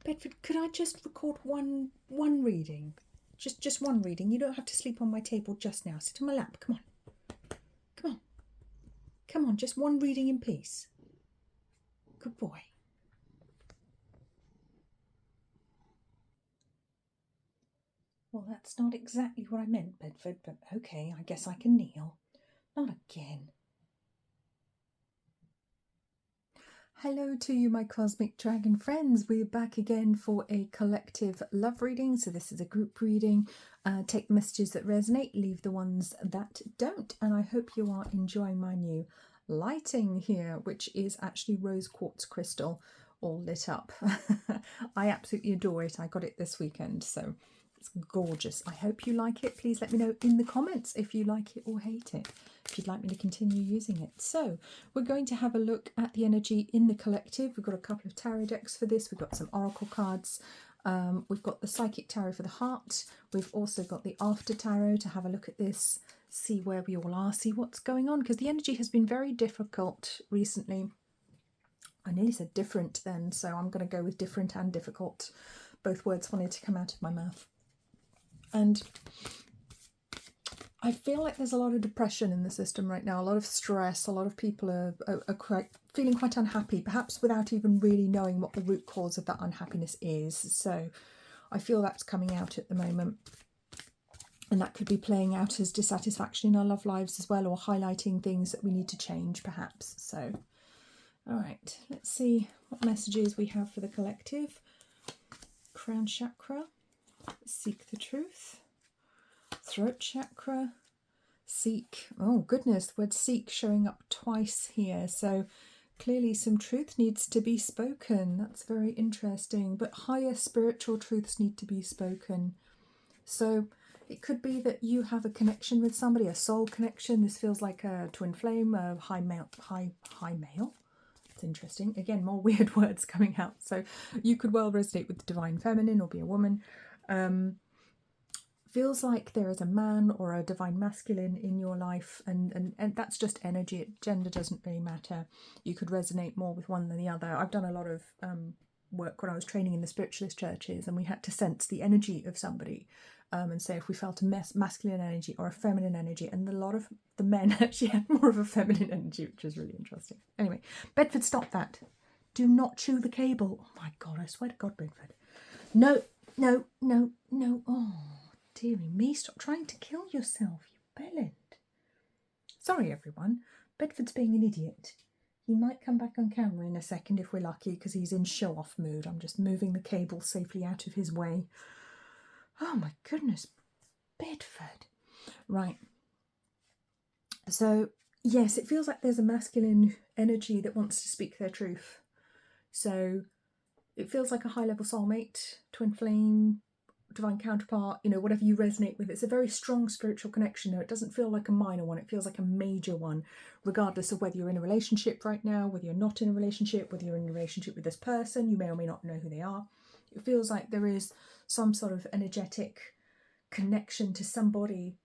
Bedford, could I just record one reading? Just one reading. You don't have to sleep on my table just now. Sit on my lap. Come on. Come on. Come on, just one reading in peace. Good boy. Well, that's not exactly what I meant, Bedford, but okay, I guess I can kneel. Not again. Hello to you, my cosmic dragon friends. We're back again for a collective love reading. So this is a group reading. Take the messages that resonate, leave the ones that don't. And I hope you are enjoying my new lighting here, which is actually rose quartz crystal all lit up. I absolutely adore it. I got it this weekend, so it's gorgeous. I hope you like it. Please let me know in the comments if you like it or hate it, if you'd like me to continue using it. So we're going to have a look at the energy in the collective. We've got a couple of tarot decks for this. We've got some oracle cards. We've got the psychic tarot for the heart. We've also got the after tarot to have a look at this, see where we all are, see what's going on, because the energy has been very difficult recently. I nearly said different then, so I'm going to go with different and difficult. Both words wanted to come out of my mouth. And I feel like there's a lot of depression in the system right now, a lot of stress, a lot of people are feeling quite unhappy, perhaps without even really knowing what the root cause of that unhappiness is. So I feel that's coming out at the moment. And that could be playing out as dissatisfaction in our love lives as well, or highlighting things that we need to change perhaps. So, all right, let's see what messages we have for the collective. Crown chakra. Seek the truth. Throat chakra. Seek. Oh goodness, the word seek showing up twice here. So clearly some truth needs to be spoken. That's very interesting. But higher spiritual truths need to be spoken. So it could be that you have a connection with somebody, a soul connection. This feels like a twin flame, a high male. It's interesting. Again, more weird words coming out. So you could well resonate with the divine feminine or be a woman. Feels like there is a man or a divine masculine in your life, and that's just energy. Gender doesn't really matter. You could resonate more with one than the other. I've done a lot of work when I was training in the spiritualist churches, and we had to sense the energy of somebody and say if we felt a masculine energy or a feminine energy, and a lot of the men actually had more of a feminine energy, which is really interesting. Anyway, Bedford, stop that. Do not chew the cable. Oh my God, I swear to God, Bedford. No, no, no, no. Oh, dearie me, stop trying to kill yourself, you bellend. Sorry, everyone. Bedford's being an idiot. He might come back on camera in a second if we're lucky, because he's in show-off mood. I'm just moving the cable safely out of his way. Oh my goodness, Bedford. Right. So, yes, it feels like there's a masculine energy that wants to speak their truth. So it feels like a high-level soulmate, twin flame, divine counterpart, you know, whatever you resonate with. It's a very strong spiritual connection. It doesn't feel like a minor one. It feels like a major one, regardless of whether you're in a relationship right now, whether you're not in a relationship, whether you're in a relationship with this person. You may or may not know who they are. It feels like there is some sort of energetic connection to somebody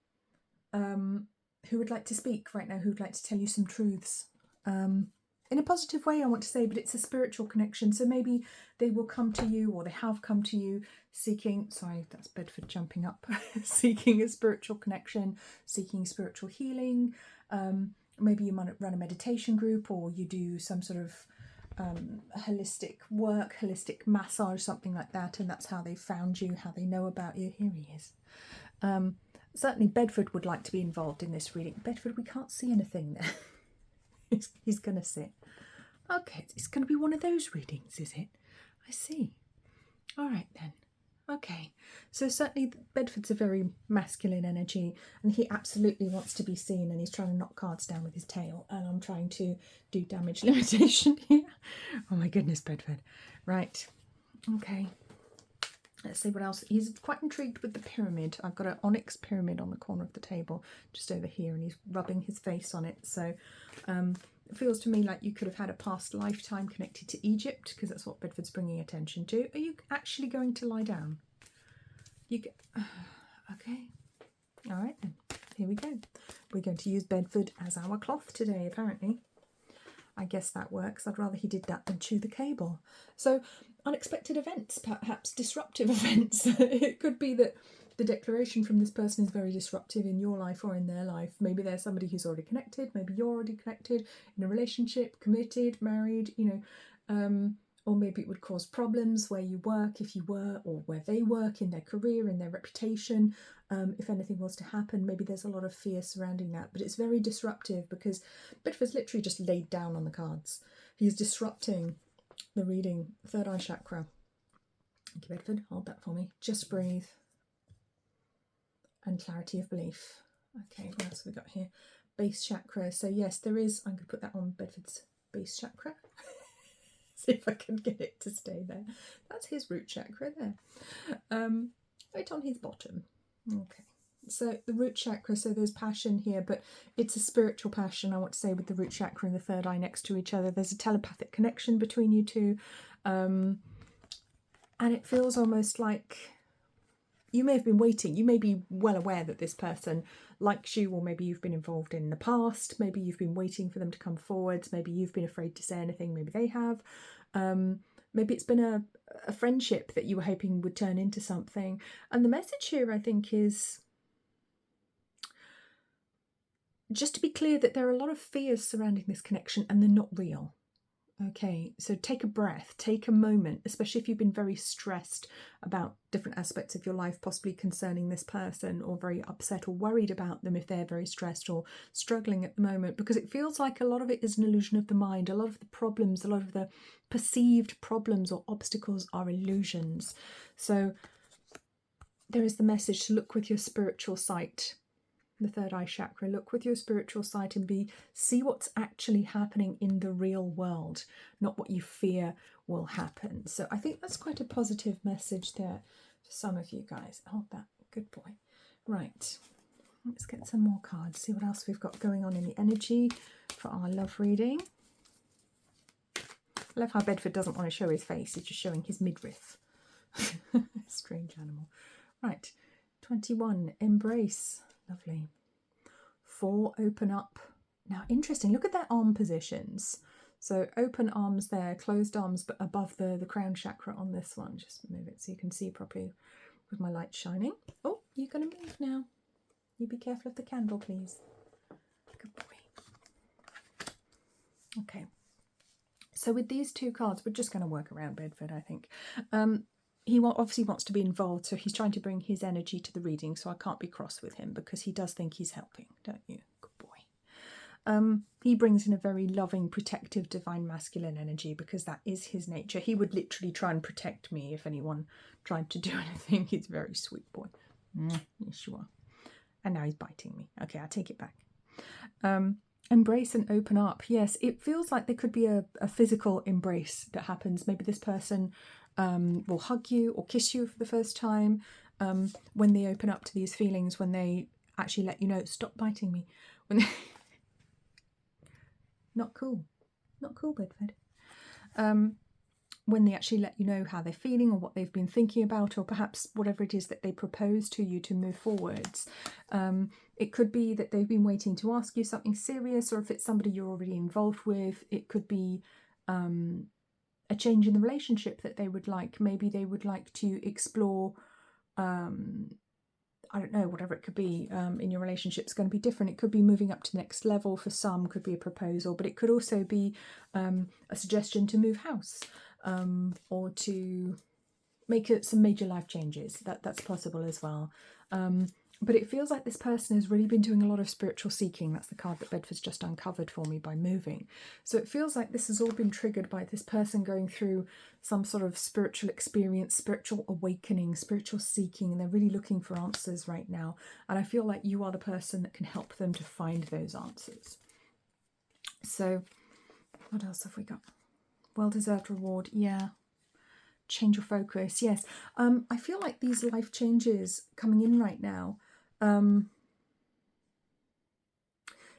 who would like to speak right now, who would like to tell you some truths. In a positive way, I want to say, but it's a spiritual connection. So maybe they will come to you, or they have come to you seeking, sorry, that's Bedford jumping up, seeking a spiritual connection, seeking spiritual healing. Maybe you might run a meditation group, or you do some sort of holistic work, holistic massage, something like that. And that's how they found you, how they know about you. Here he is. Certainly Bedford would like to be involved in this reading. Bedford, we can't see anything there. He's going to sit. Okay, it's going to be one of those readings, is it? I see. All right then. Okay, so certainly Bedford's a very masculine energy, and he absolutely wants to be seen, and he's trying to knock cards down with his tail, and I'm trying to do damage limitation here. Oh my goodness, Bedford. Right, okay. Let's see what else. He's quite intrigued with the pyramid. I've got an onyx pyramid on the corner of the table just over here, and he's rubbing his face on it. So it feels to me like you could have had a past lifetime connected to Egypt, because that's what Bedford's bringing attention to. Are you actually going to lie down? Okay. All right then. Here we go. We're going to use Bedford as our cloth today, apparently. I guess that works. I'd rather he did that than chew the cable. So unexpected events, perhaps disruptive events. It could be that the declaration from this person is very disruptive in your life or in their life. Maybe there's somebody who's already connected, maybe you're already connected, in a relationship, committed, married, or maybe it would cause problems where you work, if you were, or where they work, in their career, in their reputation. If anything was to happen, maybe there's a lot of fear surrounding that, but it's very disruptive because Bedford's literally just laid down on the cards. He's disrupting the reading. Third eye chakra. Thank you, Bedford. Hold that for me. Just breathe. And clarity of belief. Okay, what else have we got here? Base chakra. So yes, there is, I'm going to put that on Bedford's base chakra. See if I can get it to stay there. That's his root chakra there. Right on his bottom. Okay, so the root chakra, so there's passion here, but it's a spiritual passion, I want to say, with the root chakra and the third eye next to each other. There's a telepathic connection between you two. And it feels almost like you may have been waiting. You may be well aware that this person likes you, or maybe you've been involved in the past. Maybe you've been waiting for them to come forwards. Maybe you've been afraid to say anything. Maybe they have. Maybe it's been a friendship that you were hoping would turn into something. And the message here, I think, is just to be clear that there are a lot of fears surrounding this connection and they're not real. Okay, so take a breath, take a moment, especially if you've been very stressed about different aspects of your life, possibly concerning this person, or very upset or worried about them if they're very stressed or struggling at the moment, because it feels like a lot of it is an illusion of the mind. A lot of the problems, a lot of the perceived problems or obstacles are illusions. So there is the message to look with your spiritual sight. The third eye chakra, look with your spiritual sight and see what's actually happening in the real world, not what you fear will happen. So I think that's quite a positive message there for some of you guys. Hold that, good boy. Right, let's get some more cards, see what else we've got going on in the energy for our love reading. I love how Bedford doesn't want to show his face, he's just showing his midriff. Strange animal. Right, 21, embrace. Lovely. 4, open up. Now, interesting. Look at their arm positions. So open arms there, closed arms, but above the crown chakra on this one. Just move it so you can see properly with my light shining. Oh, you're going to move now. You be careful of the candle, please. Good boy. Okay. So with these two cards, we're just going to work around Bedford, I think. He obviously wants to be involved, so he's trying to bring his energy to the reading, so I can't be cross with him because he does think he's helping, don't you? Good boy. He brings in a very loving, protective, divine masculine energy because that is his nature. He would literally try and protect me if anyone tried to do anything. He's a very sweet boy. Yes, you are. And now he's biting me. Okay, I take it back. Embrace and open up. Yes, it feels like there could be a physical embrace that happens. Maybe this person will hug you or kiss you for the first time when they open up to these feelings, when they actually let you know, stop biting me. When they... Not cool. Not cool, Bedford. When they actually let you know how they're feeling or what they've been thinking about, or perhaps whatever it is that they propose to you to move forwards. It could be that they've been waiting to ask you something serious, or if it's somebody you're already involved with, it could be a change in the relationship that they would like. Maybe they would like to explore, I don't know, whatever it could be in your relationship is going to be different. It could be moving up to the next level for some, could be a proposal, but it could also be a suggestion to move house or to make some major life changes. That's possible as well. But it feels like this person has really been doing a lot of spiritual seeking. That's the card that Bedford's just uncovered for me by moving. So it feels like this has all been triggered by this person going through some sort of spiritual experience, spiritual awakening, spiritual seeking, and they're really looking for answers right now. And I feel like you are the person that can help them to find those answers. So what else have we got? Well-deserved reward, yeah. Change your focus, yes. I feel like these life changes coming in right now,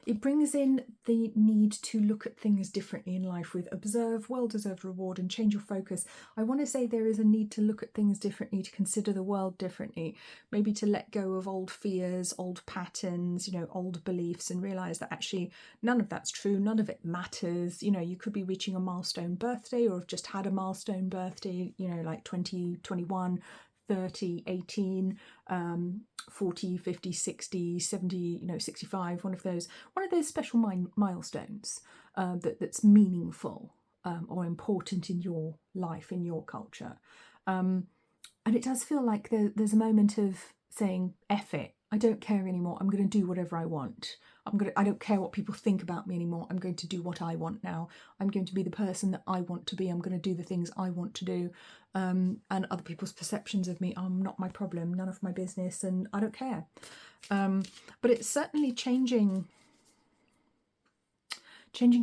It brings in the need to look at things differently in life with observe, well-deserved reward, and change your focus. I want to say there is a need to look at things differently, to consider the world differently, maybe to let go of old fears, old patterns, old beliefs, and realise that actually none of that's true, none of it matters. You could be reaching a milestone birthday or have just had a milestone birthday, like 20, 21, 30, 18, 40, 50, 60, 70, 65, one of those special milestones that's meaningful or important in your life, in your culture. And it does feel like there's a moment of saying, F it, I don't care anymore, I'm going to do whatever I want. I don't care what people think about me anymore. I'm going to do what I want now. I'm going to be the person that I want to be. I'm going to do the things I want to do. And other people's perceptions of me are not my problem, none of my business, and I don't care. But it's certainly changing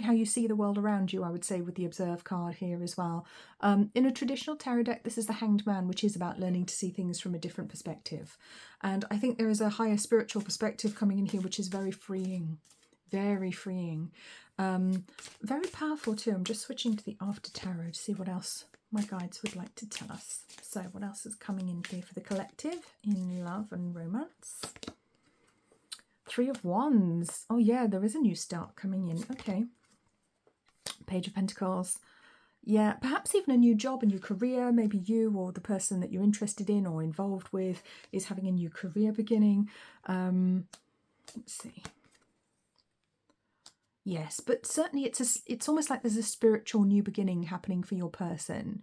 how you see the world around you, I would say, with the Observe card here as well. In a traditional tarot deck, this is the Hanged Man, which is about learning to see things from a different perspective. And I think there is a higher spiritual perspective coming in here, which is very freeing. Very freeing. Very powerful too. I'm just switching to the After Tarot to see what else my guides would like to tell us. So what else is coming in here for the collective in love and romance? Three of Wands. Oh yeah, there is a new start coming in. Okay. Page of Pentacles. Yeah, perhaps even a new job, a new career. Maybe you or the person that you're interested in or involved with is having a new career beginning. Let's see. Yes, but certainly it's almost like there's a spiritual new beginning happening for your person.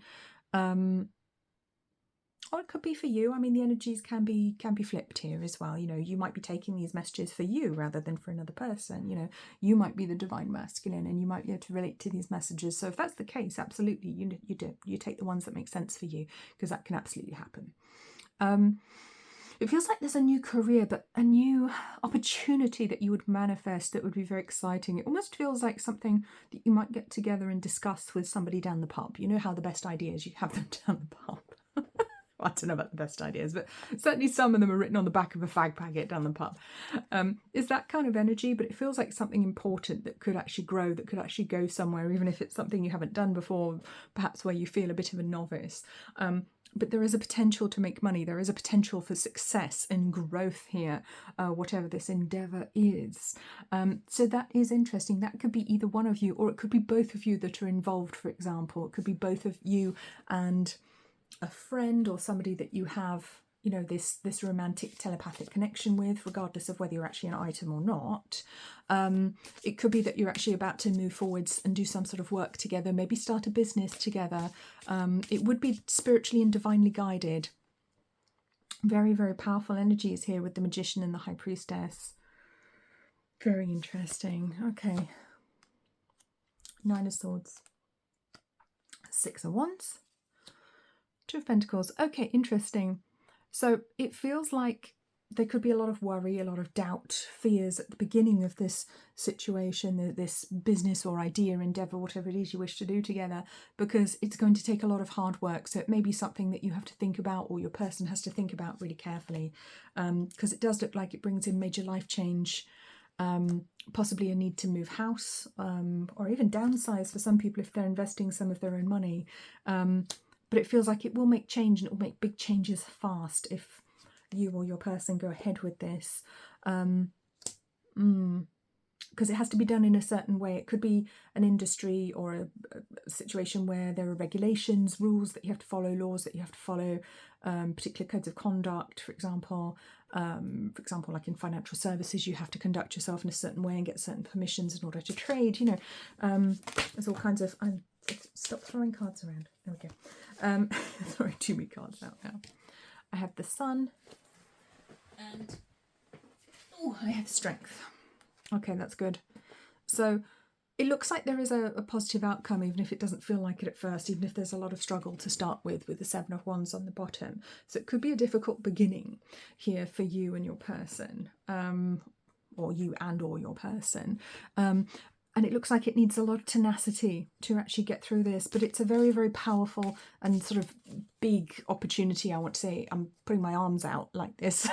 Or it could be for you. I mean, the energies can be flipped here as well. You might be taking these messages for you rather than for another person. You might be the divine masculine and you might be able to relate to these messages. So if that's the case, absolutely, you take the ones that make sense for you, because that can absolutely happen. It feels like there's a new career, but a new opportunity that you would manifest that would be very exciting. It almost feels like something that you might get together and discuss with somebody down the pub. You know how the best ideas, you have them down the pub. I don't know about the best ideas, but certainly some of them are written on the back of a fag packet down the pub. It's that kind of energy, but it feels like something important that could actually grow, that could actually go somewhere, even if it's something you haven't done before, perhaps where you feel a bit of a novice. But there is a potential to make money. There is a potential for success and growth here, whatever this endeavour is. So that is interesting. That could be either one of you, or it could be both of you that are involved, for example. It could be both of you and a friend or somebody that you have, this romantic telepathic connection with, regardless of whether you're actually an item or not. It could be that you're actually about to move forwards and do some sort of work together, maybe start a business together. It would be spiritually and divinely guided. Very, very powerful energies here with the Magician and the High Priestess. Very interesting. Okay. Nine of Swords. Six of Wands. Two of Pentacles. Okay, interesting. So it feels like there could be a lot of worry, a lot of doubt, fears at the beginning of this situation, this business or idea, endeavour, whatever it is you wish to do together, because it's going to take a lot of hard work. So it may be something that you have to think about, or your person has to think about really carefully, because it does look like it brings in major life change, possibly a need to move house, or even downsize for some people if they're investing some of their own money. But it feels like it will make change, and it will make big changes fast if you or your person go ahead with this. Because it has to be done in a certain way. It could be an industry or a situation where there are regulations, rules that you have to follow, laws that you have to follow, particular codes of conduct, for example. Like in financial services, you have to conduct yourself in a certain way and get certain permissions in order to trade. There's all kinds of... Stop throwing cards around. There we go. Throwing too many cards out now. I have the Sun, and I have Strength. Okay, that's good. So it looks like there is a positive outcome, even if it doesn't feel like it at first, even if there's a lot of struggle to start with the Seven of Wands on the bottom. So it could be a difficult beginning here for you and your person, or you and or your person. And it looks like it needs a lot of tenacity to actually get through this, but it's a very, very powerful and sort of big opportunity, I want to say. I'm putting my arms out like this,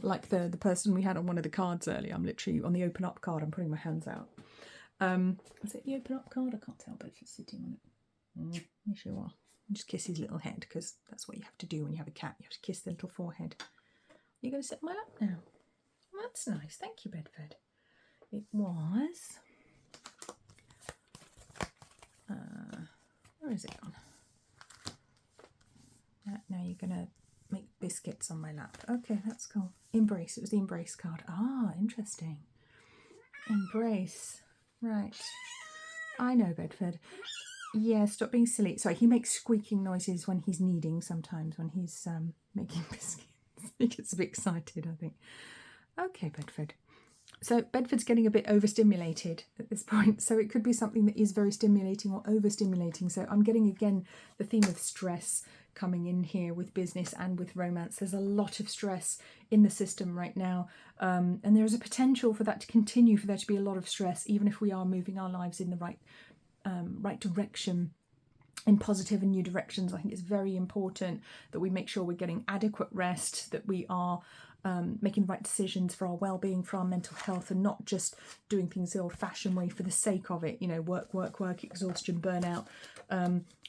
like the person we had on one of the cards earlier. I'm literally on the open up card, I'm putting my hands out. Is it the open up card? I can't tell, but it's sitting on it. Yes, you are. Just kiss his little head, because that's what you have to do when you have a cat. You have to kiss the little forehead. You're going to sit on my lap now. Well, that's nice. Thank you, Bedford. It was... where is it gone? Now you're going to make biscuits on my lap. Okay, that's cool. Embrace. It was the embrace card. Ah, interesting. Embrace. Right. I know, Bedford. Yeah, stop being silly. Sorry, he makes squeaking noises when he's kneading sometimes, when he's making biscuits. He gets a bit excited, I think. Okay, Bedford. So Bedford's getting a bit overstimulated at this point, so it could be something that is very stimulating or overstimulating. So I'm getting, again, the theme of stress coming in here with business and with romance. There's a lot of stress in the system right now, and there is a potential for that to continue, for there to be a lot of stress, even if we are moving our lives in the right direction, in positive and new directions. I think it's very important that we make sure we're getting adequate rest, that we are making the right decisions for our well-being, for our mental health, and not just doing things the old-fashioned way for the sake of it. You know, work, exhaustion, burnout.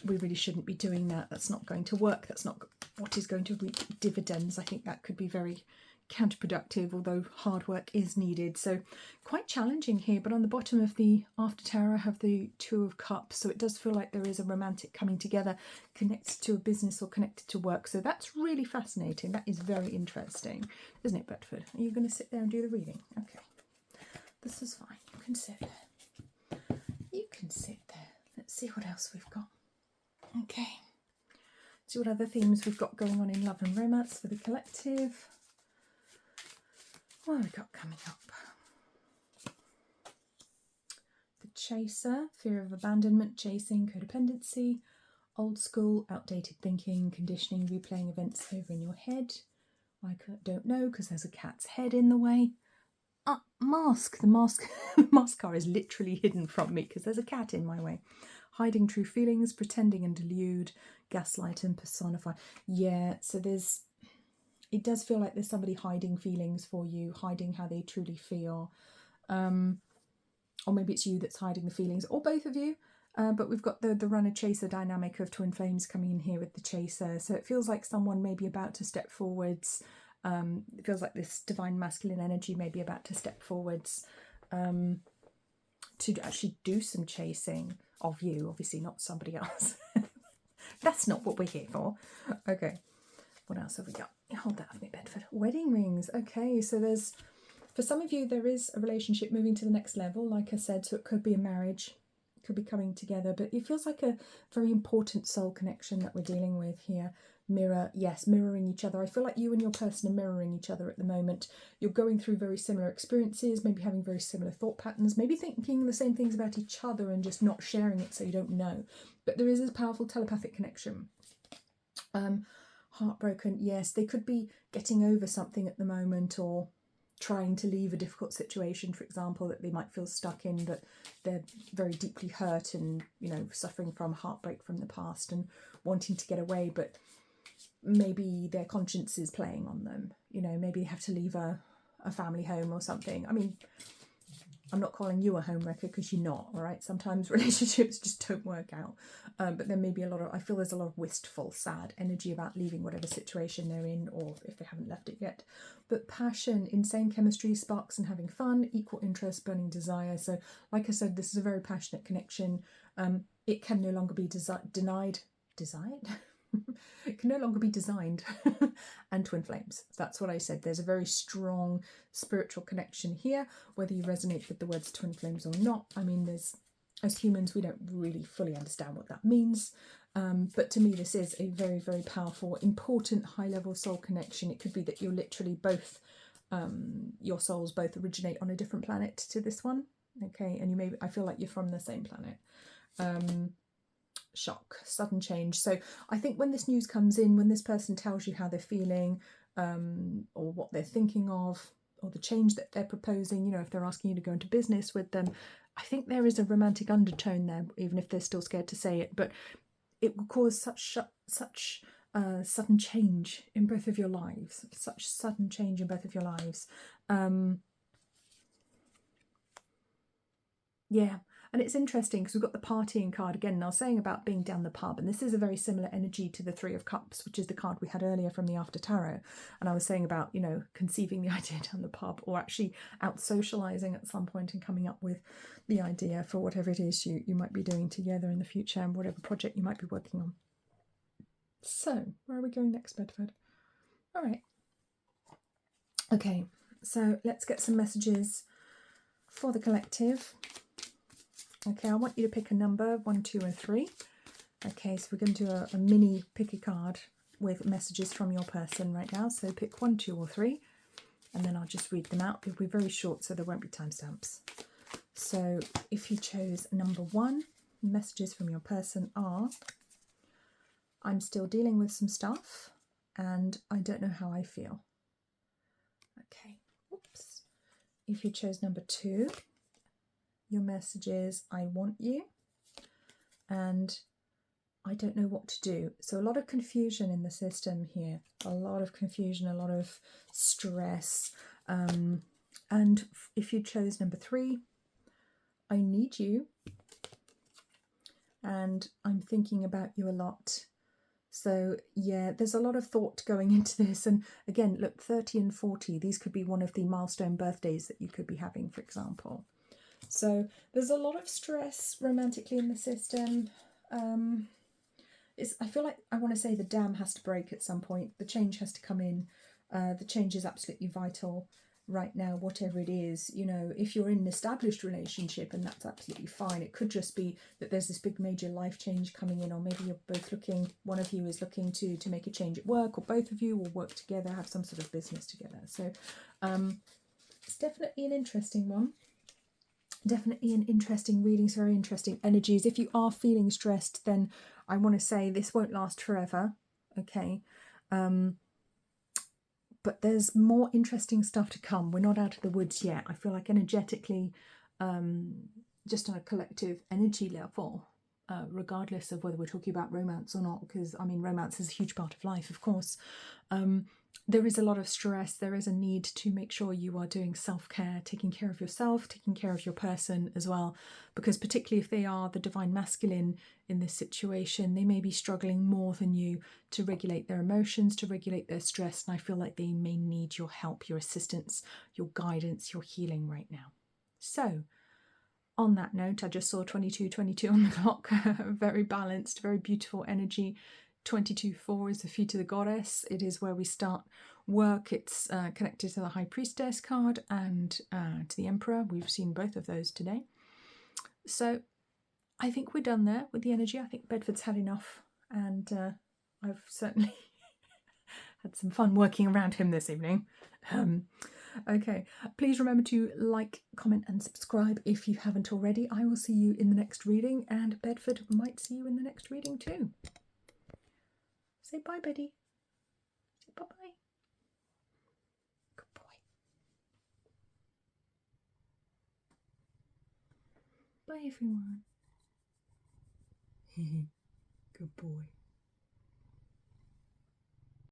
We really shouldn't be doing that. That's not going to work. That's not what is going to reap dividends. I think that could be very counterproductive, although hard work is needed. So quite challenging here. But on the bottom of the after tower, I have the Two of Cups, so it does feel like there is a romantic coming together connected to a business or connected to work. So that's really fascinating. That is very interesting, isn't it, Bedford? Are you going to sit there and do the reading? Okay, this is fine. You can sit there. You can sit there. Let's see what else we've got. Okay, see what other themes we've got going on in love and romance for the collective. What have we got coming up? The Chaser, fear of abandonment, chasing, codependency, old school, outdated thinking, conditioning, replaying events over in your head. I don't know because there's a cat's head in the way. Mask. The mask card is literally hidden from me because there's a cat in my way. Hiding true feelings, pretending and delude, gaslight and personify. Yeah, so it does feel like there's somebody hiding feelings for you, hiding how they truly feel. Or maybe it's you that's hiding the feelings, or both of you. But we've got the runner-chaser dynamic of twin flames coming in here with the chaser. So it feels like someone may be about to step forwards. It feels like this divine masculine energy may be about to step forwards to actually do some chasing of you. Obviously not somebody else. That's not what we're here for. Okay. What else have we got? Hold that for me, Bedford. Wedding rings. Okay, so there's, for some of you, there is a relationship moving to the next level, like I said, so it could be a marriage, it could be coming together, but it feels like a very important soul connection that we're dealing with here. Mirror, yes, mirroring each other. I feel like you and your person are mirroring each other at the moment. You're going through very similar experiences, maybe having very similar thought patterns, maybe thinking the same things about each other and just not sharing it so you don't know. But there is this powerful telepathic connection. Heartbroken, yes, they could be getting over something at the moment, or trying to leave a difficult situation, for example, that they might feel stuck in, but they're very deeply hurt and, you know, suffering from heartbreak from the past and wanting to get away, but maybe their conscience is playing on them. You know, maybe they have to leave a family home or something. I mean, I'm not calling you a homewrecker because you're not, all right? Sometimes relationships just don't work out. But there may be I feel there's a lot of wistful, sad energy about leaving whatever situation they're in, or if they haven't left it yet. But passion, insane chemistry, sparks and having fun, equal interest, burning desire. So like I said, this is a very passionate connection. It can no longer be denied. Desired? It can no longer be designed. And twin flames, that's what I said. There's a very strong spiritual connection here, whether you resonate with the words twin flames or not. I mean, as humans, we don't really fully understand what that means, but to me this is a very, very powerful, important, high-level soul connection. It could be that you're literally both, your souls both originate on a different planet to this one, okay, and I feel like you're from the same planet. Shock, sudden change. So I think when this news comes in, when this person tells you how they're feeling, or what they're thinking of, or the change that they're proposing, you know, if they're asking you to go into business with them, I think there is a romantic undertone there, even if they're still scared to say it, but it will cause such sudden change in both of your lives. Such sudden change in both of your lives. Yeah, and it's interesting because we've got the partying card again. And I was saying about being down the pub, and this is a very similar energy to the Three of Cups, which is the card we had earlier from the After Tarot. And I was saying about, you know, conceiving the idea down the pub, or actually out socialising at some point and coming up with the idea for whatever it is you might be doing together in the future and whatever project you might be working on. So, where are we going next, Bedford? All right. Okay, so let's get some messages for the collective. Okay, I want you to pick a number, 1, 2, and 3. Okay, so we're going to do a mini pick a card with messages from your person right now. So pick 1, 2, or 3, and then I'll just read them out. It'll be very short, so there won't be timestamps. So if you chose number 1, messages from your person are, I'm still dealing with some stuff, and I don't know how I feel. Okay, oops. If you chose number 2, your message is, I want you, and I don't know what to do. So a lot of confusion in the system here, a lot of confusion, a lot of stress. And if you chose number 3, I need you, and I'm thinking about you a lot. So yeah, there's a lot of thought going into this. And again, look, 30 and 40, these could be one of the milestone birthdays that you could be having, for example. So there's a lot of stress romantically in the system. I feel like I want to say the dam has to break at some point. The change has to come in. The change is absolutely vital right now, whatever it is. You know, if you're in an established relationship, and that's absolutely fine. It could just be that there's this big major life change coming in, or maybe you're both looking, one of you is looking to make a change at work, or both of you will work together, have some sort of business together. So it's definitely an interesting one. Definitely an interesting reading, very interesting energies. If you are feeling stressed, then I want to say this won't last forever, okay? But there's more interesting stuff to come. We're not out of the woods yet. I feel like energetically, just on a collective energy level, regardless of whether we're talking about romance or not, because, I mean, romance is a huge part of life, of course. There is a lot of stress. There is a need to make sure you are doing self-care, taking care of yourself, taking care of your person as well, because particularly if they are the divine masculine in this situation, they may be struggling more than you to regulate their emotions, to regulate their stress, and I feel like they may need your help, your assistance, your guidance, your healing right now. So, on that note, I just saw 22:22 on the clock. Very balanced, very beautiful energy. 22:4 is the feet of the goddess. It is where we start work. It's connected to the High Priestess card and to the Emperor. We've seen both of those today. So I think we're done there with the energy. I think Bedford's had enough, and I've certainly had some fun working around him this evening. Okay, please remember to like, comment and subscribe if you haven't already. I will see you in the next reading, and Bedford might see you in the next reading too. Say bye, Betty. Say bye-bye. Good boy. Bye, everyone. Good boy.